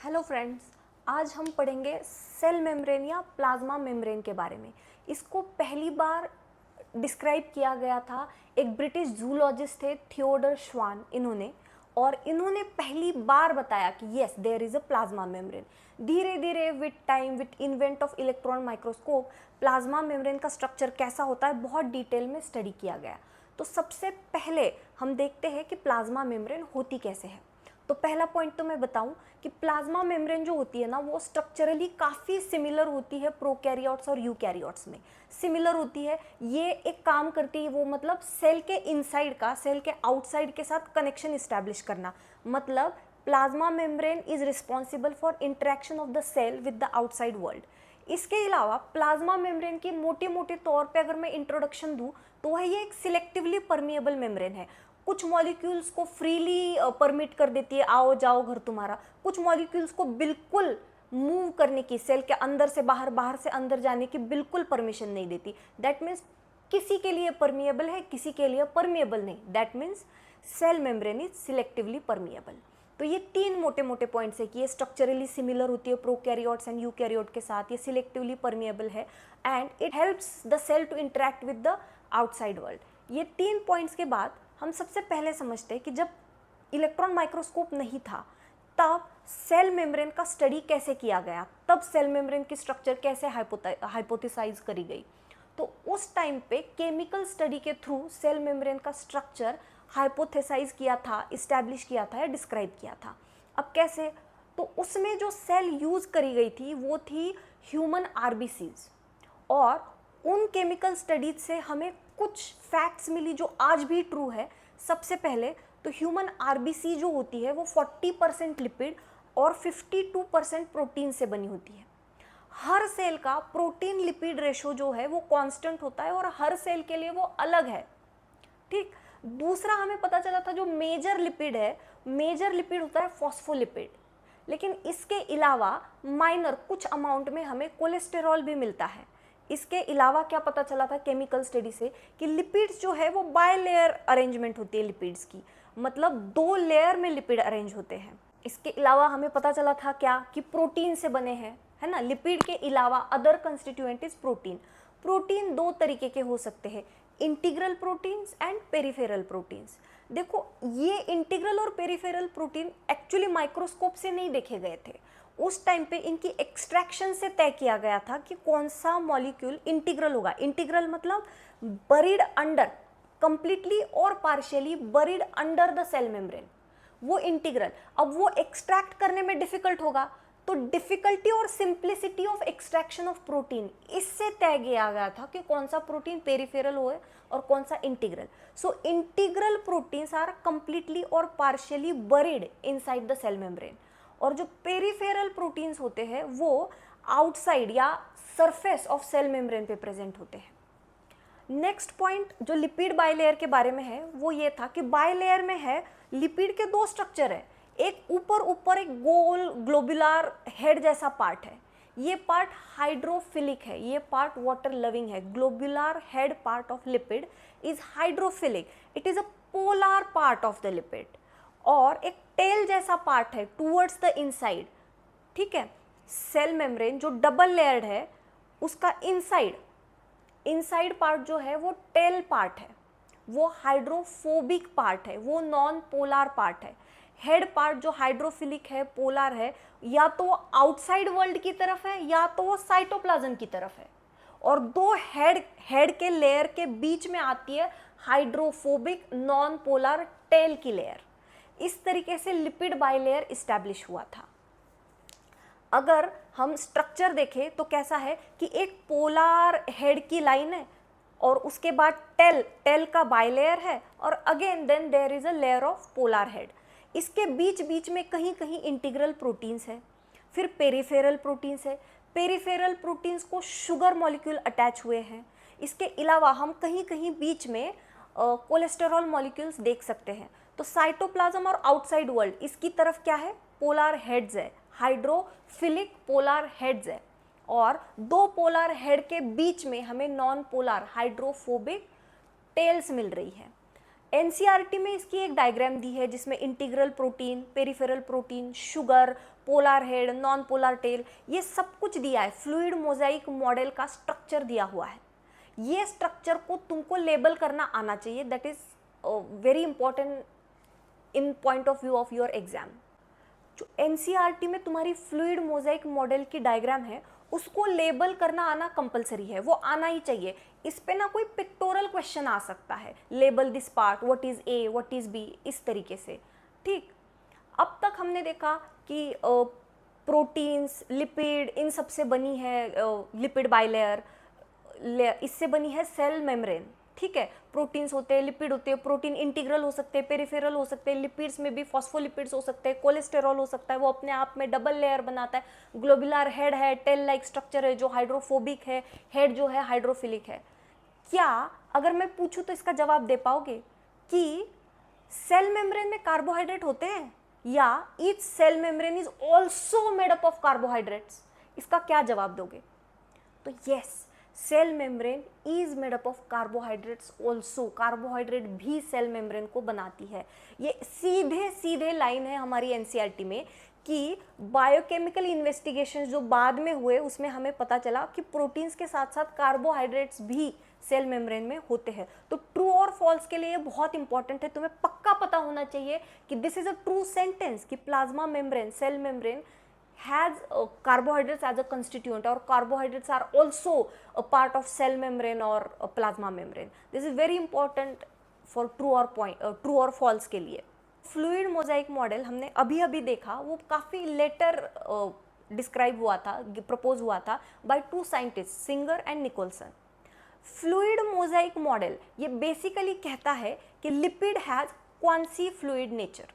Hello friends, आज हम पढ़ेंगे सेल मेम्ब्रेन या प्लाज्मा मेम्ब्रेन के बारे में। इसको पहली बार डिस्क्राइब किया गया था एक ब्रिटिश जूलॉजिस्ट थे थियोडर श्वान इन्होंने पहली बार बताया कि yes there is a plasma membrane. धीरे धीरे with time with invent of electron microscope plasma membrane का स्ट्रक्चर कैसा होता है बहुत डिटेल में स्टडी किया गया। तो सबसे पहले हम देखते हैं कि प्लाज्मा मेम्ब्रेन होती कैसे है। तो पहला पॉइंट तो मैं बताऊं कि प्लाज्मा मेम्ब्रेन जो होती है ना वो स्ट्रक्चरली काफ़ी सिमिलर होती है प्रोकैरियोट्स और यूकैरियोट्स में सिमिलर होती है। ये एक काम करती है वो मतलब सेल के इनसाइड का सेल के आउटसाइड के साथ कनेक्शन इस्टेब्लिश करना। मतलब plasma membrane is responsible for interaction of the cell with the outside world. इसके अलावा प्लाज्मा मेम्ब्रेन की मोटे मोटे तौर पे अगर मैं इंट्रोडक्शन दूं तो वह ये एक सिलेक्टिवली परमिएबल मेम्ब्रेन है। कुछ मॉलिक्यूल्स को फ्रीली परमिट कर देती है, आओ जाओ घर तुम्हारा। कुछ मॉलिक्यूल्स को बिल्कुल मूव करने की, सेल के अंदर से बाहर, बाहर से अंदर जाने की बिल्कुल परमिशन नहीं देती। दैट मीन्स किसी के लिए परमिएबल है, किसी के लिए परमिएबल नहीं। That means cell membrane is selectively permeable. तो ये तीन मोटे मोटे पॉइंट्स है कि ये स्ट्रक्चरली सिमिलर होती है प्रोकैरियोट्स एंड यूकैरियोट के साथ, ये सिलेक्टिवली परमिएबल है and it helps the cell to interact with the outside world. ये तीन पॉइंट्स के बाद हम सबसे पहले समझते हैं कि जब इलेक्ट्रॉन माइक्रोस्कोप नहीं था तब सेल मेम्ब्रेन का स्टडी कैसे किया गया, तब सेल मेम्ब्रेन की स्ट्रक्चर कैसे हाइपोथेसाइज करी गई। तो उस टाइम पे केमिकल स्टडी के थ्रू सेल मेम्ब्रेन का स्ट्रक्चर हाइपोथेसाइज किया था, इस्टेब्लिश किया था या डिस्क्राइब किया था। अब कैसे? तो उसमें जो सेल यूज करी गई थी वो थी ह्यूमन आरबीसीज और उन केमिकल स्टडीज से हमें कुछ फैक्ट्स मिली जो आज भी ट्रू है। सबसे पहले तो ह्यूमन आरबीसी जो होती है वो 40% लिपिड और 52% प्रोटीन से बनी होती है। हर सेल का प्रोटीन लिपिड रेशो जो है वो कांस्टेंट होता है और हर सेल के लिए वो अलग है। ठीक। दूसरा हमें पता चला था जो मेजर लिपिड है, मेजर लिपिड होता है फॉस्फोलिपिड, लेकिन इसके अलावा माइनर कुछ अमाउंट में हमें कोलेस्टेरॉल भी मिलता है। इसके अलावा क्या पता चला था केमिकल स्टडी से कि लिपिड्स जो है वो बायलेयर अरेंजमेंट होती है लिपिड्स की, मतलब 2 लेयर में लिपिड अरेंज होते हैं। इसके अलावा हमें पता चला था क्या कि प्रोटीन से बने हैं, है ना। लिपिड के अलावा other constituent is protein. Protein 2 तरीके के हो सकते हैं, integral proteins and peripheral proteins. देखो ये इंटीग्रल और पेरिफेरल प्रोटीन एक्चुअली माइक्रोस्कोप से नहीं देखे गए थे। उस टाइम पे इनकी एक्सट्रैक्शन से तय किया गया था कि कौन सा मॉलिक्यूल इंटीग्रल होगा। इंटीग्रल मतलब बरीड अंडर, कंप्लीटली और partially buried under the cell membrane, वो इंटीग्रल। अब वो एक्सट्रैक्ट करने में डिफिकल्ट होगा तो डिफिकल्टी और simplicity of extraction of protein, इससे तय किया गया था कि कौन सा प्रोटीन पेरिफेरल हो और कौन सा integral. So integral proteins are completely और partially buried inside the cell membrane और जो पेरिफेरल प्रोटीन्स होते हैं वो आउटसाइड या सरफेस ऑफ सेल मेम्ब्रेन पे प्रेजेंट होते हैं। नेक्स्ट पॉइंट जो लिपिड बायलेयर के बारे में है वो ये था कि बायलेयर में है लिपिड के 2 स्ट्रक्चर है। एक ऊपर एक गोल ग्लोबुलर हेड जैसा पार्ट है, ये पार्ट हाइड्रोफिलिक है, ये पार्ट वाटर लविंग है। Globular head part of lipid is hydrophilic, it is a polar part of the lipid. और एक टेल जैसा पार्ट है टूवर्ड्स द इनसाइड। ठीक है, सेल मेम्ब्रेन जो डबल लेयर्ड है उसका इनसाइड पार्ट जो है वो टेल पार्ट है, वो हाइड्रोफोबिक पार्ट है, वो नॉन पोलर पार्ट है। हेड पार्ट जो हाइड्रोफिलिक है, पोलर है, या तो वो आउटसाइड वर्ल्ड की तरफ है या तो वो साइटोप्लाज्म की तरफ है। और 2 हेड के लेयर के बीच में आती है हाइड्रोफोबिक नॉन पोलर टेल की लेयर। इस तरीके से लिपिड बायलेयर इस्टेब्लिश हुआ था। अगर हम स्ट्रक्चर देखें तो कैसा है कि एक पोलर हेड की लाइन है और उसके बाद टेल का बायलेयर है और again then there is a layer of polar head. इसके बीच बीच में कहीं कहीं इंटीग्रल प्रोटीन्स है, फिर पेरिफेरल प्रोटीन्स है। पेरिफेरल प्रोटीन्स को शुगर मॉलिक्यूल अटैच हुए हैं। इसके अलावा हम कहीं कहीं बीच में कोलेस्टेरॉल मॉलिक्यूल्स देख सकते हैं। तो साइटोप्लाज्म और आउटसाइड वर्ल्ड इसकी तरफ क्या है, पोलर हेड्स है, हाइड्रोफिलिक पोलर हेड्स है। और 2 पोलर हेड के बीच में हमें नॉन पोलर हाइड्रोफोबिक टेल्स मिल रही है। एनसीईआरटी में इसकी एक डायग्राम दी है जिसमें integral protein, peripheral protein, sugar, polar head, non polar tail, ये सब कुछ दिया है। फ्लूइड मोजाइक मॉडल का स्ट्रक्चर दिया हुआ है। ये स्ट्रक्चर को तुमको लेबल करना आना चाहिए, that is very important in point of view of your exam. जो एनसीईआरटी में तुम्हारी फ्लूइड मोजाइक मॉडल की डायग्राम है उसको लेबल करना आना कंपलसरी है, वो आना ही चाहिए। इस पे ना कोई पिक्टोरल क्वेश्चन आ सकता है, label this part, what is A, what is B, इस तरीके से। ठीक, अब तक हमने देखा कि प्रोटीन्स, लिपिड, इन सब से बनी है लिपिड बाइलेयर, इससे बनी है सेल मेम्ब्रेन। ठीक है, प्रोटीन्स होते हैं, लिपिड होते हैं, प्रोटीन इंटीग्रल हो सकते हैं, पेरिफेरल हो सकते हैं, लिपिड्स में भी फॉस्फोलिपिड्स हो सकते हैं, कोलेस्टेरॉल हो सकता है, वो अपने आप में डबल लेयर बनाता है। ग्लोबुलर हेड है, टेल लाइक स्ट्रक्चर है जो हाइड्रोफोबिक है, हेड जो है हाइड्रोफिलिक है। क्या अगर मैं पूछूं तो इसका जवाब दे पाओगे कि सेल मेम्ब्रेन में कार्बोहाइड्रेट होते हैं, या each cell membrane is also made up of carbohydrates? इसका क्या जवाब दोगे? तो yes, cell membrane is made up of carbohydrates also. Carbohydrate भी सेल मेम्ब्रेन को बनाती है। ये सीधे सीधे लाइन है हमारी एनसीईआरटी में कि बायोकेमिकल इन्वेस्टिगेशन जो बाद में हुए उसमें हमें पता चला कि प्रोटीन्स के साथ साथ कार्बोहाइड्रेट्स भी सेल मेम्ब्रेन में होते हैं। तो ट्रू और फॉल्स के लिए ये बहुत इंपॉर्टेंट है, तुम्हें पक्का पता होना चाहिए कि this is a true sentence कि plasma membrane, cell membrane has carbohydrates as a constituent, or carbohydrates are also a part of cell membrane or a plasma membrane. This is very important for true or false के लिए। Fluid mosaic model हमने अभी अभी देखा, वो काफ़ी letter describe हुआ था, प्रपोज हुआ था by two scientist, Singer and Nicolson. Fluid mosaic model ये बेसिकली कहता है कि lipid has quasi fluid nature.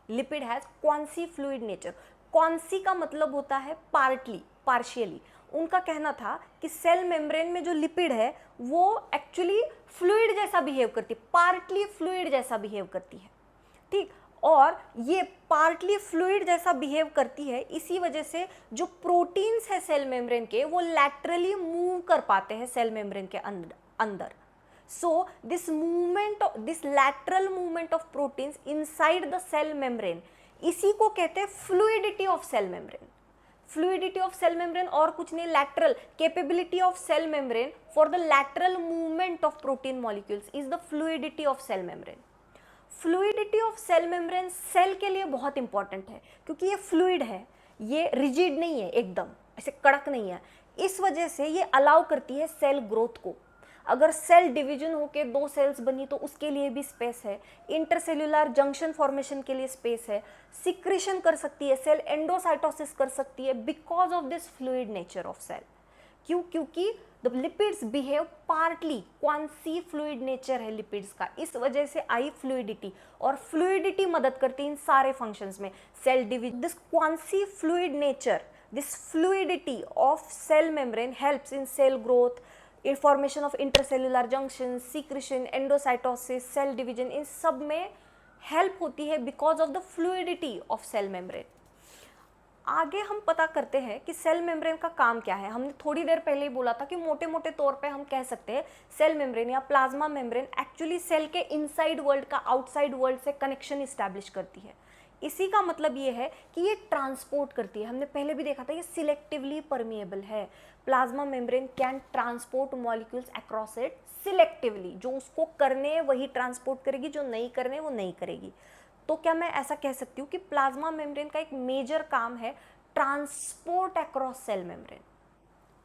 Lipid has quasi fluid nature. Quasi का मतलब होता है पार्टली, पार्शियली। उनका कहना था कि सेल मेम्ब्रेन में जो लिपिड है वो एक्चुअली फ्लूइड जैसा बिहेव करती है, पार्टली फ्लूइड जैसा बिहेव करती है। ठीक, और ये पार्टली फ्लूइड जैसा बिहेव करती है, इसी वजह से जो प्रोटीन्स है सेल मेम्ब्रेन के वो लैटरली मूव कर पाते हैं सेल मेम्ब्रेन के अंदर। So this movement, this lateral movement of proteins inside the cell membrane, इसी को कहते हैं fluidity of cell membrane. Fluidity of cell membrane और कुछ नहीं, lateral capability of cell membrane for the lateral movement of protein molecules is the fluidity of cell membrane. Fluidity of cell membrane cell के लिए बहुत important है, क्योंकि ये fluid है, ये रिजिड नहीं है, एकदम ऐसे कड़क नहीं है। इस वजह से ये अलाउ करती है सेल ग्रोथ को। अगर सेल डिवीजन होके दो सेल्स बनी तो उसके लिए भी स्पेस है, इंटरसेल्यूलर जंक्शन फॉर्मेशन के लिए स्पेस है, सिक्रीशन कर सकती है सेल, एंडोसाइटोसिस कर सकती है because of this fluid nature of cell. क्यों? क्योंकि the lipids behave partly, quasi fluid nature है लिपिड्स का, इस वजह से आई फ्लूइडिटी। और फ्लूइडिटी मदद करती है इन सारे फंक्शंस में, cell division. This quasi fluid nature, this fluidity of cell membrane helps in cell growth, formation of intercellular junction, secretion, endocytosis, cell division, इन सब में हेल्प होती है because of the fluidity of cell membrane. आगे हम पता करते हैं कि सेल मेम्ब्रेन का काम क्या है। हमने थोड़ी देर पहले ही बोला था कि मोटे मोटे तौर पे हम कह सकते हैं सेल मेम्ब्रेन या प्लाज्मा मेम्ब्रेन एक्चुअली सेल के इनसाइड वर्ल्ड का आउटसाइड वर्ल्ड से कनेक्शन इस्टेब्लिश करती है। इसी का मतलब ये है कि ये ट्रांसपोर्ट करती है। हमने पहले भी देखा था ये सिलेक्टिवली परमिएबल है। Plasma membrane can transport molecules across it selectively, जो उसको करने हैं वही ट्रांसपोर्ट करेगी, जो नहीं करने वो नहीं करेगी। तो क्या मैं ऐसा कह सकती हूँ कि प्लाज्मा मेम्ब्रेन का एक मेजर काम है ट्रांसपोर्ट अक्रॉस सेल मेम्ब्रेन।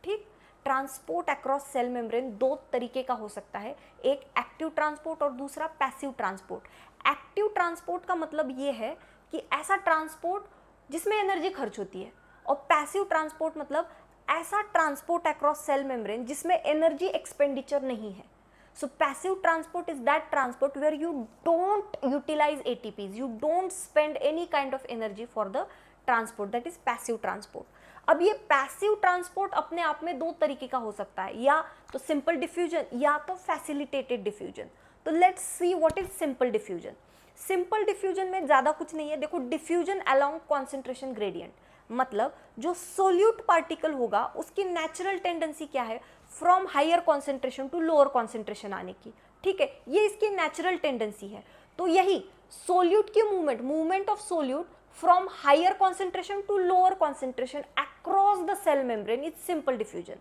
ठीक, ट्रांसपोर्ट अक्रॉस सेल मेम्ब्रेन दो तरीके का हो सकता है, एक एक्टिव ट्रांसपोर्ट और दूसरा पैसिव ट्रांसपोर्ट। एक्टिव ट्रांसपोर्ट का मतलब ये है कि ऐसा ट्रांसपोर्ट जिसमें एनर्जी खर्च होती है, और पैसिव ट्रांसपोर्ट मतलब ऐसा ट्रांसपोर्ट अक्रॉस सेल मेम्ब्रेन जिसमें एनर्जी एक्सपेंडिचर नहीं है। So passive transport is that transport where you don't utilize ATPs, you don't spend any kind of energy for the transport, that is passive transport. अब ये passive transport अपने आप में दो तरीके का हो सकता है, या तो सिंपल डिफ्यूजन या तो फैसिलिटेटेड डिफ्यूजन। तो let's see what is simple diffusion. Simple diffusion में ज़्यादा कुछ नहीं है। देखो, डिफ्यूजन अलोंग कॉन्सेंट्रेशन ग्रेडियंट, मतलब जो सोल्यूट पार्टिकल होगा उसकी नेचुरल टेंडेंसी क्या है, from higher concentration to lower concentration आने की। ठीक है, ये इसकी नेचुरल टेंडेंसी है। तो यही सोल्यूट की movement of solute from higher concentration to lower concentration across the cell membrane is simple diffusion.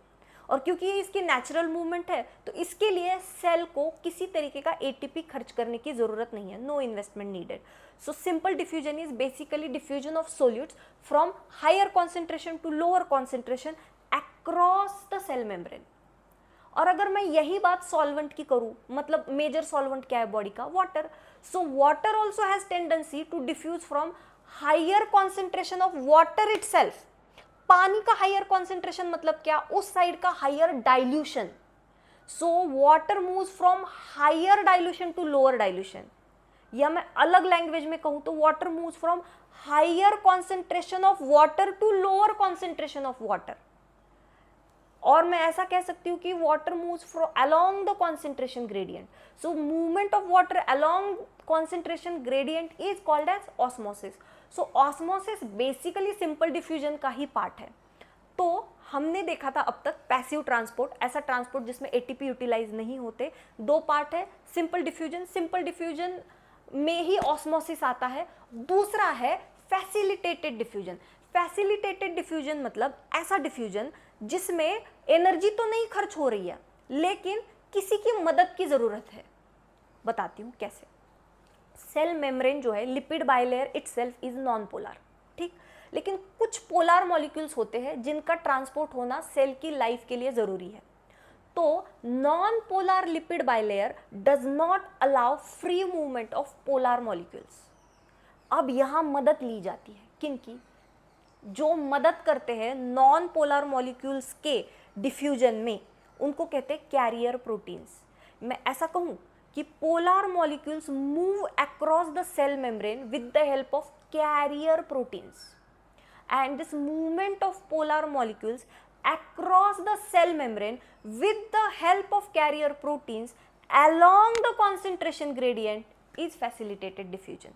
और क्योंकि ये इसकी नेचुरल मूवमेंट है तो इसके लिए सेल को किसी तरीके का एटीपी खर्च करने की जरूरत नहीं है, no investment needed. So simple diffusion is basically diffusion of solutes from higher concentration to lower concentration across the cell membrane. और अगर मैं यही बात सॉल्वेंट की करूं, मतलब मेजर सॉल्वेंट क्या है बॉडी का? Water. So water also has tendency to diffuse from higher concentration of water itself. पानी का हायर कॉन्सेंट्रेशन मतलब क्या? उस साइड का higher dilution. So water moves from higher dilution to lower dilution. या मैं अलग लैंग्वेज में कहूं तो water moves from higher concentration of water to lower concentration of water. और मैं ऐसा कह सकती हूँ कि water moves from along the concentration gradient. So movement of water along concentration gradient is called as osmosis. So osmosis basically simple diffusion का ही part है. तो हमने देखा था अब तक पैसिव ट्रांसपोर्ट, ऐसा ट्रांसपोर्ट जिसमें एटीपी यूटिलाइज नहीं होते. दो पार्ट है, सिंपल डिफ्यूजन, सिंपल डिफ्यूजन में ही ऑस्मोसिस आता है. दूसरा है फैसिलिटेटेड डिफ्यूजन. फैसिलिटेटेड डिफ्यूजन मतलब ऐसा डिफ्यूजन जिसमें एनर्जी तो नहीं खर्च हो रही है लेकिन किसी की मदद की जरूरत है. बताती हूँ कैसे. सेल मेम्ब्रेन जो है, lipid bilayer itself is non polar, ठीक, लेकिन कुछ पोलर मॉलिक्यूल्स होते हैं जिनका ट्रांसपोर्ट होना सेल की लाइफ के लिए जरूरी है. तो non polar lipid bilayer does not allow free movement of polar molecules. अब यहां मदद ली जाती है किनकी? जो मदद करते हैं नॉन पोलर मॉलिक्यूल्स के डिफ्यूजन में, उनको कहते हैं कैरियर प्रोटीन्स. मैं ऐसा कहूं कि polar molecules move across the cell membrane with the help of carrier proteins. And this movement of polar molecules across the cell membrane with the help of carrier proteins along the concentration gradient is facilitated diffusion.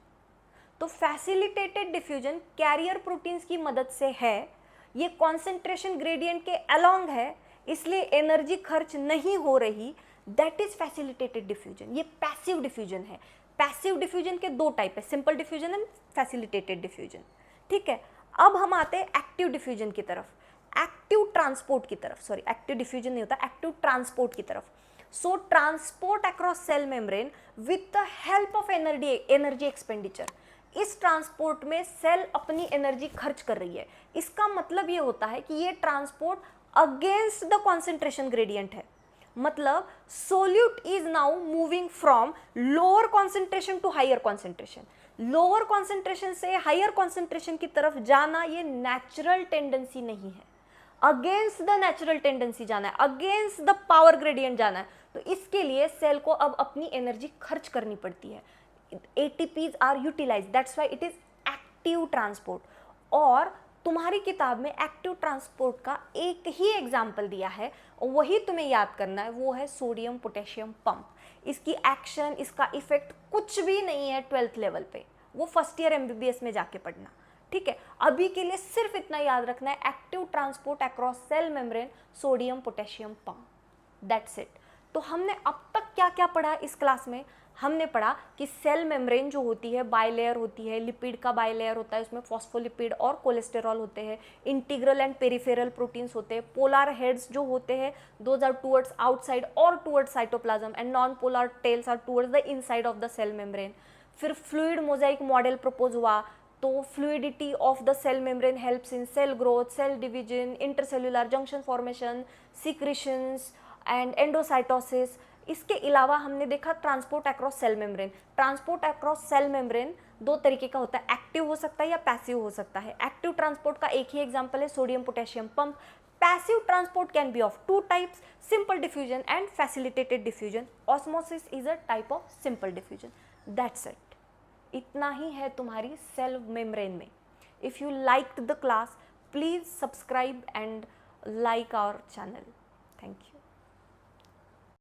तो facilitated diffusion carrier proteins की मदद से है. ये concentration gradient के along है, इसलिए energy खर्च नहीं हो रही. That is facilitated diffusion. ये passive diffusion है. passive diffusion के दो टाइप है, simple diffusion and facilitated diffusion. ठीक है, अब हम आते हैं active diffusion की तरफ, एक्टिव ट्रांसपोर्ट की तरफ. सॉरी, एक्टिव डिफ्यूजन नहीं होता, एक्टिव ट्रांसपोर्ट की तरफ. So transport across cell membrane with the help of energy expenditure. इस ट्रांसपोर्ट में सेल अपनी एनर्जी खर्च कर रही है. इसका मतलब ये होता है कि ये transport against the concentration gradient है. मतलब solute is now moving from lower concentration to higher concentration. Lower concentration से हायर कॉन्सेंट्रेशन की तरफ जाना ये नेचुरल टेंडेंसी नहीं है. अगेंस्ट द नेचुरल टेंडेंसी जाना है, अगेंस्ट द पावर ग्रेडियंट जाना है. तो इसके लिए सेल को अब अपनी एनर्जी खर्च करनी पड़ती है. ATPs are utilise, that's why it is active transport. और तुम्हारी किताब में एक्टिव ट्रांसपोर्ट का एक ही एग्जाम्पल दिया है और वही तुम्हें याद करना है, वो है सोडियम पोटेशियम पंप. इसकी एक्शन, इसका इफेक्ट कुछ भी नहीं है 12th लेवल पे, वो फर्स्ट ईयर MBBS में जाके पढ़ना. ठीक है, अभी के लिए सिर्फ इतना याद रखना है, active transport across cell membrane, sodium potassium pump. That's it. तो हमने अब तक क्या क्या पढ़ा इस क्लास में? हमने पढ़ा कि सेल मेम्ब्रेन जो होती है बाइलेयर होती है, लिपिड का बाइलेयर होता है, उसमें फॉस्फोलिपिड और कोलेस्टेरॉल होते हैं, इंटीग्रल एंड पेरिफेरल प्रोटीन्स होते हैं, पोलर हेड्स जो होते हैं दोज आर टुवर्ड्स आउटसाइड और towards cytoplasm, and non polar tails are towards the inside of the cell membrane. फिर फ्लूइड मोजाइक मॉडल प्रपोज हुआ, तो fluidity of the cell membrane helps in cell growth, cell division, intercellular junction formation, secretions and endocytosis. इसके अलावा हमने देखा transport across cell membrane. Transport across cell membrane दो तरीके का होता है, एक्टिव हो सकता है या पैसिव हो सकता है. एक्टिव ट्रांसपोर्ट का एक ही एग्जांपल है sodium potassium pump. Passive transport can be of two types, simple diffusion and facilitated diffusion. Osmosis is a type of simple diffusion. That's it. इतना ही है तुम्हारी सेल मेम्ब्रेन में. If you liked the class, please subscribe and like our channel. Thank you.